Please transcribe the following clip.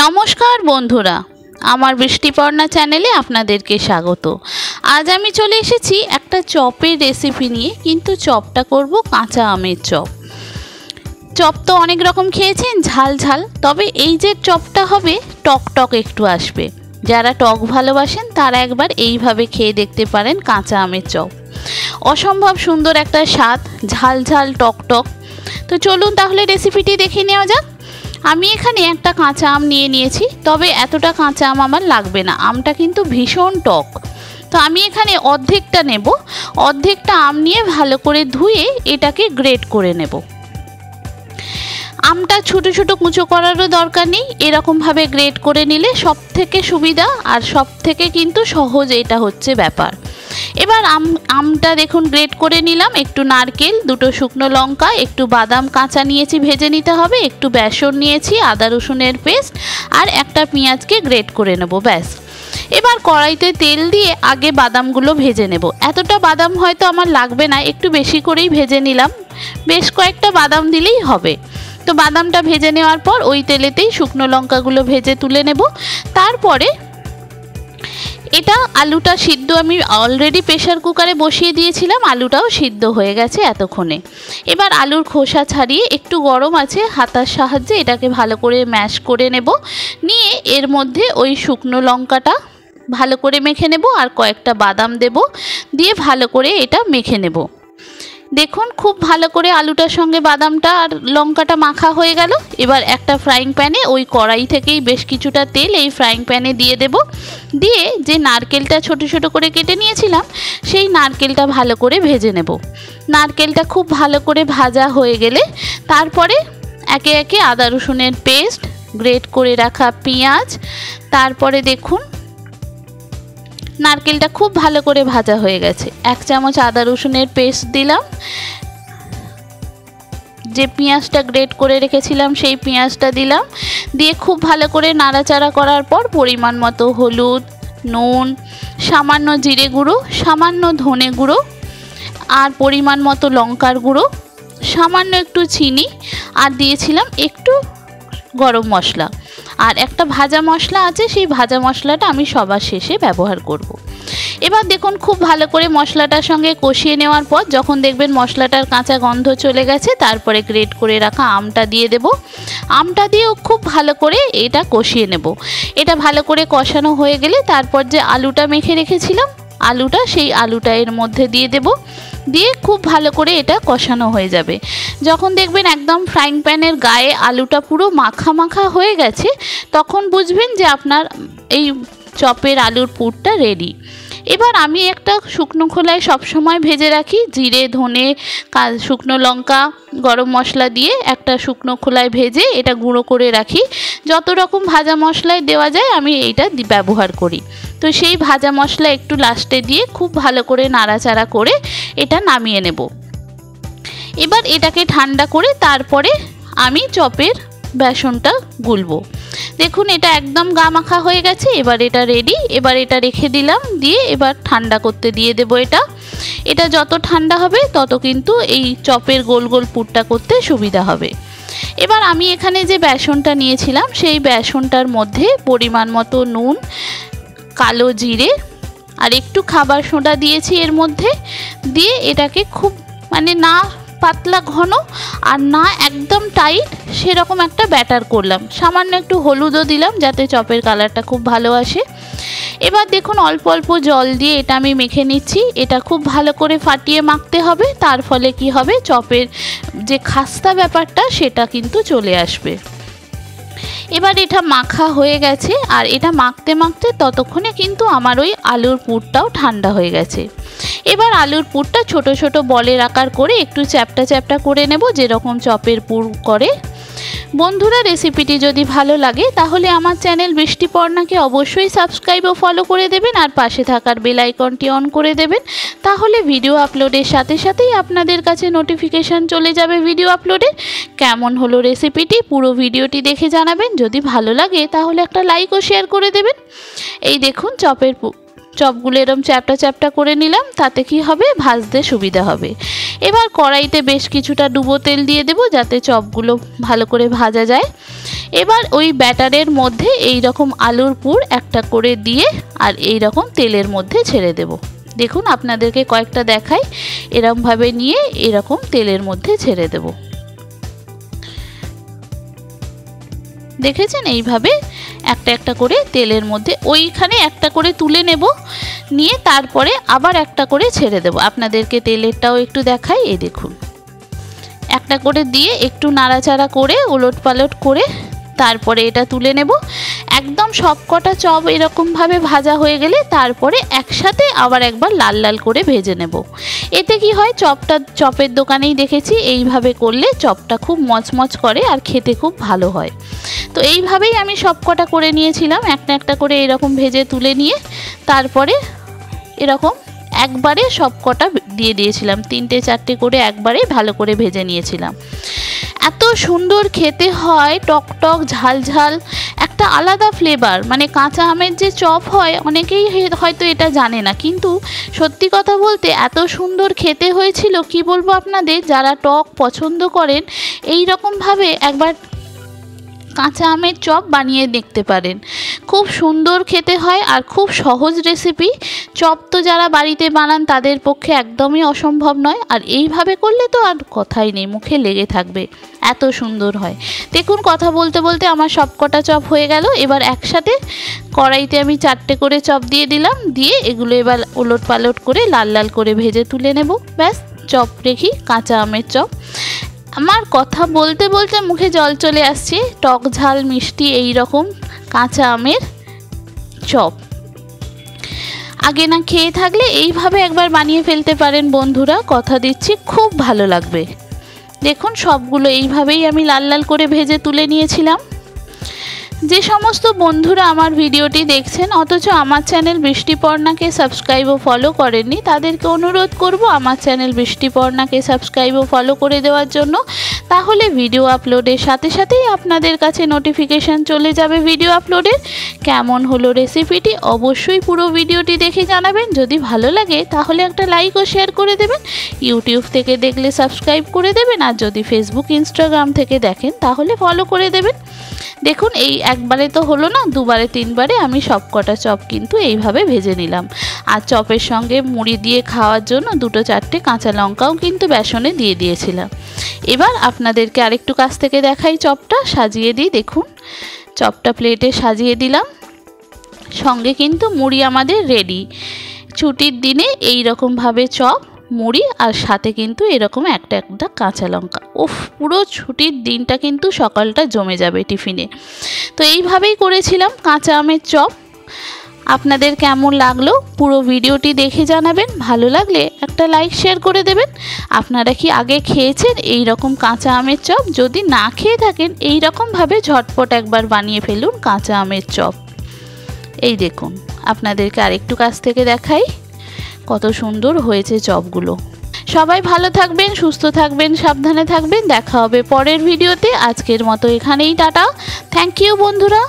নমস্কার বন্ধুরা, আমার বৃষ্টিপর্ণা চ্যানেলে আপনাদেরকে স্বাগত। আজ আমি চলে এসেছি একটা চপের রেসিপি নিয়ে, কিন্তু চপটা করব কাঁচা আমের চপ। চপ তো অনেক রকম খেয়েছেন ঝাল ঝাল, তবে এই যে চপটা হবে টক টক একটু আসবে। যারা টক ভালোবাসেন তারা একবার এইভাবে খেয়ে দেখতে পারেন কাঁচা আমের চপ। অসম্ভব সুন্দর একটা স্বাদ, ঝাল ঝাল টক টক। তো চলুন তাহলে রেসিপিটি দেখে নেওয়া যাক। আমি এখানে একটা কাঁচা আম নিয়ে নিয়েছি, তবে এতটা কাঁচা আম আমার লাগবে না, আমটা কিন্তু ভীষণ টক। তো আমি এখানে অর্ধেকটা নেব। অর্ধেকটা আম নিয়ে ভালো করে ধুয়ে এটাকে গ্রেট করে নেব। আমটা ছোটো ছোটো কুচো করারও দরকার নেই, এরকমভাবে গ্রেট করে নিলে সব থেকে সুবিধা আর সব থেকে কিন্তু সহজ এটা হচ্ছে ব্যাপার। এবার আমটা দেখুন গ্রেট করে নিলাম। একটু নারকেল, দুটো শুকনো লঙ্কা, একটু বাদাম কাঁচা নিয়েছি ভেজে নিতে হবে, একটু বেসন নিয়েছি, আদা রসুনের পেস্ট আর একটা পেঁয়াজকে গ্রেট করে নেব, ব্যাস। এবার কড়াইতে তেল দিয়ে আগে বাদামগুলো ভেজে নেব। এতটা বাদাম হয়তো আমার লাগবে না, একটু বেশি করেই ভেজে নিলাম, বেশ কয়েকটা বাদাম দিলেই হবে। তো বাদামটা ভেজে নেওয়ার পর ওই তেলেতেই শুকনো লঙ্কাগুলো ভেজে তুলে নেব। তারপরে এটা আলুটা সিদ্ধ আমি অলরেডি প্রেসার কুকারে বসিয়ে দিয়েছিলাম, আলুটাও সিদ্ধ হয়ে গেছে এতক্ষণে। এবার আলুর খোসা ছাড়িয়ে একটু গরম আছে হাতার সাহায্যে এটাকে ভালো করে ম্যাশ করে নেব। নিয়ে এর মধ্যে ওই শুকনো লঙ্কাটা ভালো করে মেখে নেব আর কয়েকটা বাদাম দেব, দিয়ে ভালো করে এটা মেখে নেব। দেখুন খুব ভালো করে আলুটার সঙ্গে বাদামটা আর লঙ্কাটা মাখা হয়ে গেল। এবার একটা ফ্রাইং প্যানে ওই কড়াই থেকেই বেশ কিছুটা তেল এই ফ্রাইং প্যানে দিয়ে দেব। দিয়ে যে নারকেলটা ছোট ছোট করে কেটে নিয়েছিলাম সেই নারকেলটা ভালো করে ভেজে নেব। নারকেলটা খুব ভালো করে ভাজা হয়ে গেলে তারপরে একে একে আদা রসুনের পেস্ট, গ্রেট করে রাখা পেঁয়াজ, তারপরে দেখুন নারকেলটা খুব ভালো করে ভাজা হয়ে গেছে। 1 চামচ আদা রসুনের পেস্ট দিলাম, যে পেঁয়াজটা গ্রেট করে রেখেছিলাম সেই পেঁয়াজটা দিলাম, দিয়ে খুব ভালো করে নাড়াচাড়া করার পর পরিমাণ মতো হলুদ, নুন, সামান্য জিরে গুঁড়ো, সামান্য ধনে গুঁড়ো আর পরিমাণ মতো লঙ্কার গুঁড়ো, সামান্য একটু চিনি আর দিয়েছিলাম একটু গরম মশলা। আর একটা ভাজা মশলা আছে, সেই ভাজা মশলাটা আমি সবার শেষে ব্যবহার করব। এবার দেখুন খুব ভালো করে মশলাটার সঙ্গে কষিয়ে নেওয়ার পর যখন দেখবেন মশলাটার কাঁচা গন্ধ চলে গেছে, তারপরে গ্রেট করে রাখা আমটা দিয়ে দেব। আমটা দিয়েও খুব ভালো করে এটা কষিয়ে নেব। এটা ভালো করে কষানো হয়ে গেলে তারপর যে আলুটা মেখে রেখেছিলাম, আলুটা সেই আলুটা এর মধ্যে দিয়ে দেব। দিয়ে খুব ভালো করে এটা কষানো হয়ে যাবে। যখন দেখবেন একদম ফ্রাইং প্যানের গায়ে আলুটা পুরো মাখা মাখা হয়ে গেছে, তখন বুঝবেন যে আপনার এই চপের আলুর পুরটা রেডি। এবার আমি একটা শুকনো খোলায় সবসময় ভেজে রাখি, জিরে, ধনে, শুকনো লঙ্কা, গরম মশলা দিয়ে একটা শুকনো খোলায় ভেজে এটা গুঁড়ো করে রাখি। যত রকম ভাজা মশলায় দেওয়া যায় আমি এইটা ব্যবহার করি। তো সেই ভাজা মশলা একটু লাস্টে দিয়ে খুব ভালো করে নাড়াচাড়া করে এটা নামিয়ে নেব। এবার এটাকে ঠান্ডা করে তারপরে আমি চপের বেসনটা গুলবো। দেখুন এটা একদম গা মাখা হয়ে গেছে, এবার এটা রেডি। এবার এটা রেখে দিলাম, দিয়ে এবার ঠান্ডা করতে দিয়ে দেবো। এটা যত ঠান্ডা হবে তত কিন্তু এই চপের গোল গোল পুরটা করতে সুবিধা হবে। এবার আমি এখানে যে বেসনটা নিয়েছিলাম সেই বেসনটার মধ্যে পরিমাণ মতো নুন, কালো জিরে আর একটু খাবার সোডা দিয়েছি এর মধ্যে। দিয়ে এটাকে খুব না পাতলা ঘন আর না একদম টাইট সেরকম একটা ব্যাটার করলাম। সামান্য একটু হলুদও দিলাম যাতে চপের কালারটা খুব ভালো আসে। এবার দেখুন অল্প অল্প জল দিয়ে এটা আমি মেখে নিচ্ছি। এটা খুব ভালো করে ফাটিয়ে মাখতে হবে, তার ফলে কি হবে চপের যে খাস্তা ব্যাপারটা সেটা কিন্তু চলে আসবে। এবার এটা মাখা হয়ে গেছে, আর এটা মাখতে মাখতে ততক্ষণে কিন্তু আমার ওই আলুর পুরটাও ঠান্ডা হয়ে গেছে। এবার আলুর পুরটা ছোট ছোট বলের আকার করে একটু চ্যাপটা চ্যাপটা করে নেব, যেরকম চপের পুর করে। বন্ধুরা রেসিপিটি যদি ভালো লাগে তাহলে আমার চ্যানেল বৃষ্টিপর্ণাকে অবশ্যই সাবস্ক্রাইব ও ফলো করে দেবেন, আর পাশে থাকার বেল আইকনটি অন করে দেবেন। তাহলে ভিডিও আপলোডের সাথে সাথেই আপনাদের কাছে নোটিফিকেশান চলে যাবে ভিডিও আপলোডের। কেমন হলো রেসিপিটি পুরো ভিডিওটি দেখে জানাবেন। যদি ভালো লাগে তাহলে একটা লাইক ও শেয়ার করে দেবেন। এই দেখুন চপের চপগুলো এরকম চ্যাপটা চ্যাপটা করে নিলাম, তাতে কি হবে ভাজতে সুবিধা হবে। এবার কড়াইতে বেশ কিছুটা ডুবো তেল দিয়ে দেব যাতে চপগুলো ভালো করে ভাজা যায়। এবার ওই ব্যাটারের মধ্যে এই রকম আলুর পুর একটা করে দিয়ে আর এই রকম তেলের মধ্যে ছেড়ে দেব। দেখুন আপনাদেরকে কয়েকটা দেখাই, এরকমভাবে নিয়ে এরকম তেলের মধ্যে ছেড়ে দেব। দেখেছেন এইভাবে একটা একটা করে তেলের মধ্যে ওইখানে একটা করে তুলে নেব, নিয়ে তারপরে আবার একটা করে ছেড়ে দেব। আপনাদেরকে তেলেরটাও একটু দেখাই, এই দেখুন একটা করে দিয়ে একটু নাড়াচাড়া করে ওলট পালট করে তারপরে এটা তুলে নেব। একদম সবকটা চপ এরকমভাবে ভাজা হয়ে গেলে তারপরে একসাথে আবার একবার লাল লাল করে ভেজে নেব। এতে কি হয়, চপের দোকানেই দেখেছি এইভাবে করলে চপটা খুব মচমচ করে আর খেতে খুব ভালো হয়। তো এইভাবেই আমি সবকটা করে নিয়েছিলাম, একটা একটা করে এরকম ভেজে তুলে নিয়ে তারপরে এরকম একবারে সবকটা দিয়ে দিয়েছিলাম, 3টে 4টে করে একবারে ভালো করে ভেজে নিয়েছিলাম। এত সুন্দর খেতে হয়, টক টক ঝাল ঝাল, একটা আলাদা ফ্লেভার। মানে কাঁচা আমের যে চপ হয় অনেকেই হয়তো এটা জানে না, কিন্তু সত্যি কথা বলতে এত সুন্দর খেতে হয়েছিল কি বলবো আপনাদের। যারা টক পছন্দ করেন এই রকমভাবে একবার কাঁচা আমের চপ বানিয়ে দেখতে পারেন, খুব সুন্দর খেতে হয় আর খুব সহজ রেসিপি। চপ তো যারা বাড়িতে বানান তাদের পক্ষে একদমই অসম্ভব নয়, আর এইভাবে করলে তো আর কথাই নেই, মুখে লেগে থাকবে, এত সুন্দর হয়। দেখুন কথা বলতে বলতে আমার সবকটা চপ হয়ে গেল। এবার একসাথে কড়াইতে আমি 4টে করে চপ দিয়ে দিলাম, দিয়ে এগুলো এবার ওলট পালট করে লাল লাল করে ভেজে তুলে নেব। ব্যাস, চপ রেখি কাঁচা আমের চপ। আমার কথা বলতে বলতে মুখে জল চলে আসছে, টক ঝাল মিষ্টি এই রকম কাঁচা আমের চপ। আগে না খেয়ে থাকলে এইভাবে একবার বানিয়ে ফেলতে পারেন বন্ধুরা, কথা দিচ্ছি খুব ভালো লাগবে। দেখুন সবগুলো এইভাবেই আমি লাল লাল করে ভেজে তুলে নিয়েছিলাম। যে সমস্ত বন্ধুরা আমার ভিডিওটি দেখছেন অথচ আমার চ্যানেল বৃষ্টিপর্ণাকে সাবস্ক্রাইব ও ফলো করেননি, তাদেরকে অনুরোধ করব আমার চ্যানেল বৃষ্টিপর্ণাকে সাবস্ক্রাইব ও ফলো করে দেওয়ার জন্য। তাহলে ভিডিও আপলোডের সাথে সাথেই আপনাদের কাছে নোটিফিকেশান চলে যাবে ভিডিও আপলোডের। কেমন হলো রেসিপিটি অবশ্যই পুরো ভিডিওটি দেখে জানাবেন। যদি ভালো লাগে তাহলে একটা লাইক ও শেয়ার করে দেবেন। ইউটিউব থেকে দেখলে সাবস্ক্রাইব করে দেবেন, আর যদি ফেসবুক ইনস্টাগ্রাম থেকে দেখেন তাহলে ফলো করে দেবেন। দেখুন এই একবারে তো হলো না, দুবারে তিনবারে আমি সবকটা চপ কিন্তু এইভাবে ভেজে নিলাম। আর চপের সঙ্গে মুড়ি দিয়ে খাওয়ার জন্য 2টো 4টে কাঁচা লঙ্কাও কিন্তু বেসনে দিয়ে দিয়েছিলাম। এবার আপনাদেরকে আরেকটু কাছ থেকে দেখাই, চপটা সাজিয়ে দিই। দেখুন চপটা প্লেটে সাজিয়ে দিলাম, সঙ্গে কিন্তু মুড়ি আমাদের রেডি। ছুটির দিনে এই রকমভাবে চপ মুড়ি আর সাথে কিন্তু এরকম একটা একটা কাঁচা লঙ্কা, উফ পুরো ছুটির দিনটা কিন্তু সকালটা জমে যাবে টিফিনে। তো এইভাবেই করেছিলাম কাঁচা আমের চপ। আপনাদের কেমন লাগলো পুরো ভিডিওটি দেখে জানাবেন, ভালো লাগলে একটা লাইক শেয়ার করে দেবেন। আপনারা কি আগে খেয়েছেন এই রকম কাঁচা আমের চপ? যদি না খেয়ে থাকেন এই রকমভাবে ঝটপট একবার বানিয়ে ফেলুন কাঁচা আমের চপ। এই দেখুন আপনাদেরকে আরেকটু কাছ থেকে দেখাই কত সুন্দর হয়েছে চপগুলো। সবাই ভালো থাকবেন, সুস্থ থাকবেন, সাবধানে থাকবেন। দেখা হবে পরের ভিডিওতে। আজকের মতো এখানেই টাটা। থ্যাংক ইউ বন্ধুরা।